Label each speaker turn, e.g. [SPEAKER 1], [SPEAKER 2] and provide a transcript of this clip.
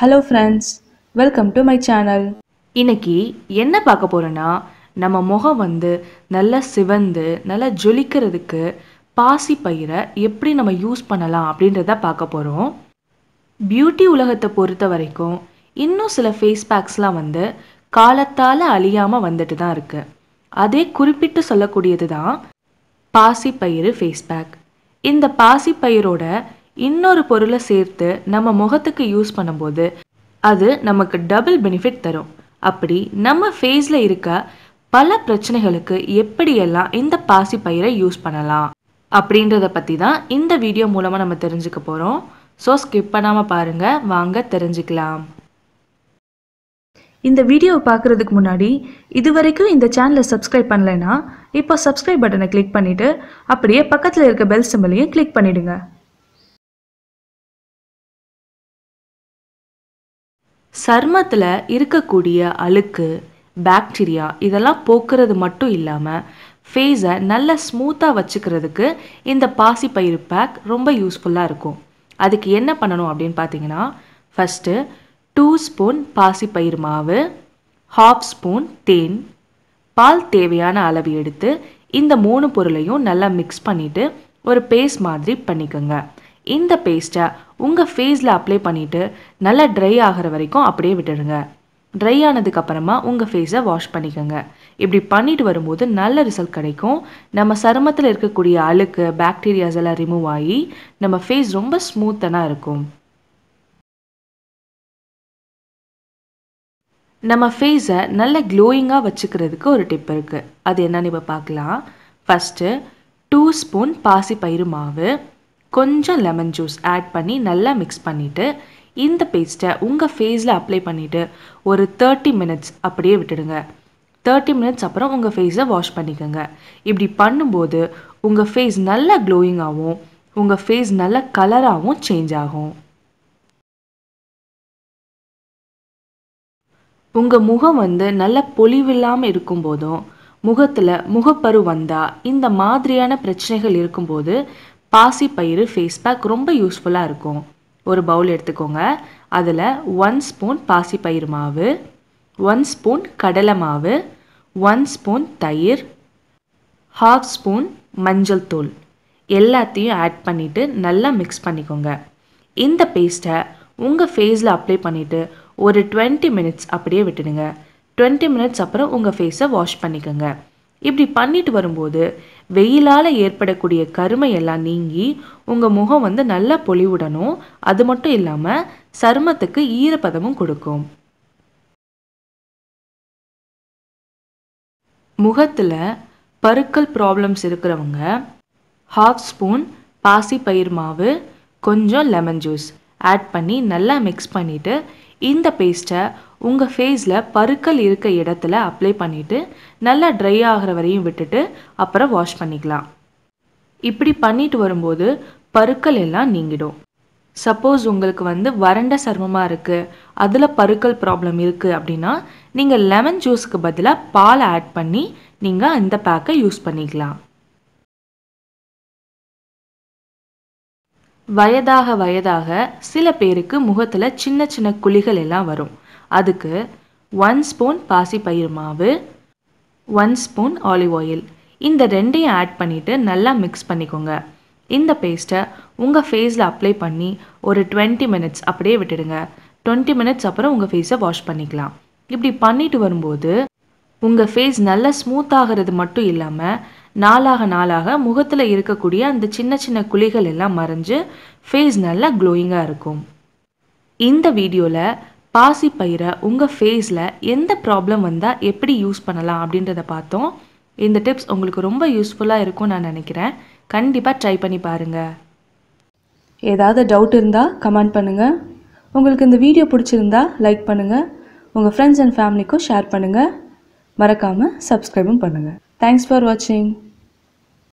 [SPEAKER 1] Hello friends, welcome to my channel.
[SPEAKER 2] இன்னைக்கு என்ன பார்க்க போறேன்னா நம்ம முகம் நல்லா சிவந்து நல்லா ஜொலிக்கிறதுக்கு பாசி பயிரை எப்படி நம்ம யூஸ் பண்ணலாம் அப்படின்றத பார்க்க போறோம். பியூட்டி உலகத்தை பொறுத்த வரைக்கும் இன்னும் சில ஃபேஸ் பேக்ஸ்லாம் காலத்தால அழியாம வந்துட்டு தான் இருக்கு. அதே குறிப்பிட்டு சொல்லக்கூடியது தான் பாசி பயிறு ஃபேஸ் பேக். இந்த பாசி பயிரோட இன்னொரு பொருளை சேர்த்து நம்ம முகத்துக்கு யூஸ் பண்ணும்போது அது நமக்கு டபுள் பெனிஃபிட் தரும். அப்படி நம்ம ஃபேஸில் இருக்க பல பிரச்சனைகளுக்கு எப்படியெல்லாம் இந்த பாசி பயிரை யூஸ் பண்ணலாம் அப்படின்றத பற்றி தான் இந்த வீடியோ மூலமாக நம்ம தெரிஞ்சுக்க போகிறோம். ஸோ ஸ்கிப் பண்ணாமல் பாருங்கள், வாங்க தெரிஞ்சுக்கலாம்.
[SPEAKER 1] இந்த வீடியோவை பார்க்குறதுக்கு முன்னாடி இது வரைக்கும் இந்த சேனலை சப்ஸ்கிரைப் பண்ணலைன்னா இப்போ சப்ஸ்கிரைப் பட்டனை கிளிக் பண்ணிவிட்டு அப்படியே பக்கத்தில் இருக்க பெல் சிம்பலையும் கிளிக் பண்ணிவிடுங்க.
[SPEAKER 2] சருமத்தில் இருக்கக்கூடிய அழுக்கு, பாக்டீரியா இதெல்லாம் போக்குறது மட்டும் இல்லாமல் ஃபேஸை நல்லா ஸ்மூத்தாக வச்சுக்கிறதுக்கு இந்த பாசி பயிறு பேக் ரொம்ப யூஸ்ஃபுல்லாக இருக்கும். அதுக்கு என்ன பண்ணணும் அப்படின்னு பார்த்தீங்கன்னா, ஃபஸ்ட்டு 2 ஸ்பூன் பாசி பயிறு மாவு, 1/2 ஸ்பூன் தேன், பால் தேவையான அளவு எடுத்து இந்த 3 பொருளையும் நல்லா மிக்ஸ் பண்ணிவிட்டு ஒரு பேஸ்ட் மாதிரி பண்ணிக்கோங்க. இந்த பேஸ்ட்டை உங்கள் ஃபேஸில் அப்ளை பண்ணிவிட்டு நல்லா ட்ரை ஆகிற வரைக்கும் அப்படியே விட்டுடுங்க. ட்ரை ஆனதுக்கப்புறமா உங்கள் ஃபேஸை வாஷ் பண்ணிக்கோங்க. இப்படி பண்ணிட்டு வரும்போது நல்ல ரிசல்ட் கிடைக்கும். நம்ம சருமத்தில் இருக்கக்கூடிய அழுக்கு, பாக்டீரியாஸ் எல்லாம் ரிமூவ் ஆகி நம்ம ஃபேஸ் ரொம்ப ஸ்மூத்தனாக இருக்கும். நம்ம ஃபேஸை நல்ல க்ளோயிங்காக வச்சுக்கிறதுக்கு ஒரு டிப் இருக்குது. அது என்னன்னு இப்போ பார்க்கலாம். ஃபஸ்ட்டு 2 ஸ்பூன் பாசி பயிறு மாவு, கொஞ்சம் லெமன் ஜூஸ் ஆட் பண்ணி நல்லா மிக்ஸ் பண்ணிவிட்டு இந்த பேஸ்ட்டை உங்கள் ஃபேஸில் அப்ளை பண்ணிவிட்டு ஒரு 30 மினிட்ஸ் அப்படியே விட்டுடுங்க. 30 மினிட்ஸ் அப்புறம் உங்கள் ஃபேஸை வாஷ் பண்ணிக்கோங்க. இப்படி பண்ணும்போது உங்கள் ஃபேஸ் நல்லா க்ளோயிங்காகவும் உங்கள் ஃபேஸ் நல்ல கலராகவும் சேஞ்ச் ஆகும். உங்கள் முகம் நல்ல பொலிவில்லாமல் இருக்கும்போதும் முகத்தில் முகப்பரு வந்தால் இந்த மாதிரியான பிரச்சனைகள் இருக்கும்போது பாசி பயிறு ஃபேஸ் பேக் ரொம்ப யூஸ்ஃபுல்லாக இருக்கும். ஒரு பவுல் எடுத்துக்கோங்க. அதில் 1 ஸ்பூன் பாசி பயிறு மாவு, 1 ஸ்பூன் கடலை மாவு, 1 ஸ்பூன் தயிர், 1/2 ஸ்பூன் மஞ்சள் தூள் எல்லாத்தையும் ஆட் பண்ணிவிட்டு நல்லா மிக்ஸ் பண்ணிக்கோங்க. இந்த பேஸ்ட்டை உங்கள் ஃபேஸில் அப்ளை பண்ணிவிட்டு ஒரு 20 மினிட்ஸ் அப்படியே விட்டுடுங்க. 20 மினிட்ஸ் அப்புறம் உங்கள் ஃபேஸை வாஷ் பண்ணிக்கோங்க. இப்படி பண்ணிட்டு வரும்போது வெயிலால் ஏற்படக்கூடிய கருமை எல்லாம் நீங்கி உங்கள் முகம் நல்லா பொலிவுடணும். அது மட்டும் இல்லாமல் சருமத்துக்கு ஈரப்பதமும் கொடுக்கும். முகத்தில் பருக்கள் ப்ராப்ளம்ஸ் இருக்கிறவங்க 1/2 ஸ்பூன் பாசி பயிர் மாவு, கொஞ்சம் லெமன் ஜூஸ் ஆட் பண்ணி நல்லா மிக்ஸ் பண்ணிவிட்டு இந்த பேஸ்ட்டை உங்கள் ஃபேஸில் பருக்கள் இருக்க இடத்துல அப்ளை பண்ணிவிட்டு நல்லா ட்ரை ஆகிற வரையும் விட்டுட்டு அப்புறம் வாஷ் பண்ணிக்கலாம். இப்படி பண்ணிட்டு வரும்போது பருக்கள் எல்லாம் நீங்கிடும். சப்போஸ் உங்களுக்கு வறண்ட சருமமாக இருக்குது, அதில் பருக்கள் ப்ராப்ளம் இருக்குது அப்படின்னா நீங்கள் லெமன் ஜூஸுக்கு பதிலாக பால் ஆட் பண்ணி நீங்கள் இந்த பேக்கை யூஸ் பண்ணிக்கலாம். வயதாக சில பேருக்கு முகத்தில் சின்ன சின்ன குழிகள் எல்லாம் வரும். அதுக்கு 1 ஸ்பூன் பாசி பயிறு மாவு, 1 ஸ்பூன் ஆலிவ் ஆயில் இந்த ரெண்டையும் ஆட் பண்ணிவிட்டு நல்லா மிக்ஸ் பண்ணிக்கோங்க. இந்த பேஸ்ட்டை உங்கள் ஃபேஸில் அப்ளை பண்ணி ஒரு 20 மினிட்ஸ் அப்படியே விட்டுடுங்க. 20 மினிட்ஸ் அப்புறம் உங்கள் ஃபேஸை வாஷ் பண்ணிக்கலாம். இப்படி பண்ணிட்டு வரும்போது உங்கள் ஃபேஸ் நல்லா ஸ்மூத்தாகிறது மட்டும் இல்லாமல் நாளாக முகத்தில் இருக்கக்கூடிய அந்த சின்ன சின்ன குழிகள் எல்லாம் மறைஞ்சு ஃபேஸ் நல்லா க்ளோயிங்காக இருக்கும். இந்த வீடியோவில் பாசி பயிரை உங்கள் ஃபேஸில் எந்த ப்ராப்ளம் வந்தால் எப்படி யூஸ் பண்ணலாம் அப்படின்றத பார்த்தோம். இந்த டிப்ஸ் உங்களுக்கு ரொம்ப யூஸ்ஃபுல்லாக இருக்கும்னு நான் நினைக்கிறேன். கண்டிப்பாக ட்ரை பண்ணி பாருங்கள்.
[SPEAKER 1] ஏதாவது டவுட் இருந்தால் கமெண்ட் பண்ணுங்கள். உங்களுக்கு இந்த வீடியோ பிடிச்சிருந்தா லைக் பண்ணுங்கள். உங்கள் ஃப்ரெண்ட்ஸ் அண்ட் ஃபேமிலிக்கும் ஷேர் பண்ணுங்கள். மறக்காமல் சப்ஸ்கிரைபும் பண்ணுங்கள். தேங்க்ஸ் ஃபார் வாட்சிங்.